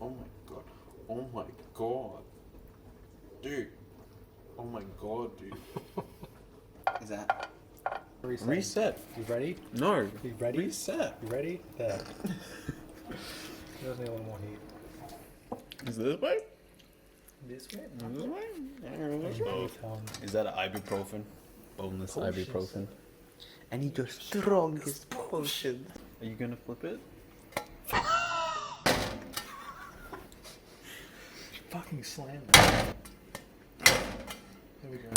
Oh my god. Oh my god. Dude. Oh my god, dude. Is that... Reset. You ready? No. You ready? Reset. You ready? There. Just need a little more heat. Is this way? This way? This way? Is Is that an ibuprofen? Boneless Potions. ibuprofen. And he goes strongest potion. Are you gonna flip it? fucking slammed it. There we go.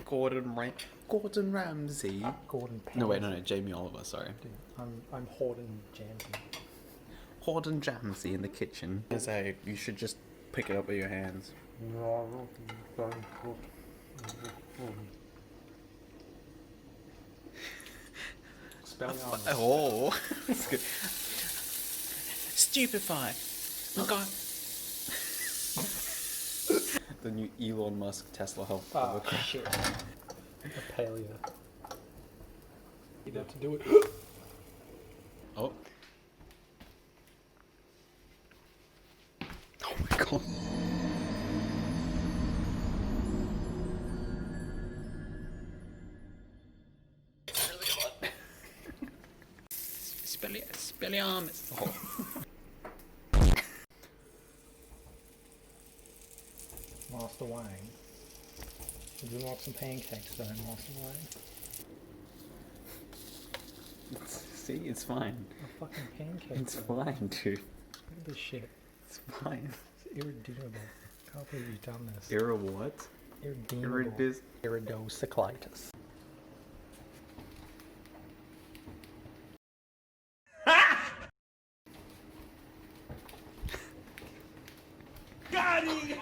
Gordon Ramsay. Gordon No wait, no, Jamie Oliver. Sorry. Dude, I'm hoarding Janty. Gordon Ramsay in the kitchen. I say you should just pick it up with your hands. Oh, that's good. Stupefy. Oh God. The new Elon Musk Tesla help. Oh shit. A paleo. You have to do it. Oh. Oh my God. It's really hot. Spelliarmus. Oh. Master Wang. Would you like some pancakes though, Master Wang? See, it's fine. A fucking pancake. It's though. fine, dude. Look at this shit. It's fine. It's irredeemable. Can't believe you've done this. Era what? Irredeemable. Iridocyclitis. Got it!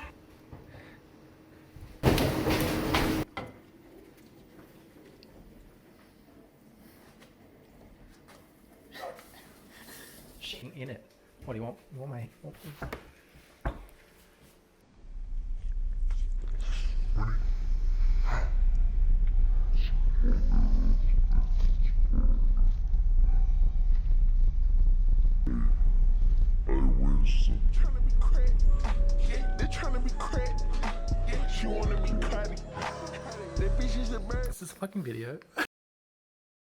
Shit in it. What do you want? You want my... Trying to be cracked. They trying to be cracked. She wanna be cracked. That bitch is a bird. This is a fucking video.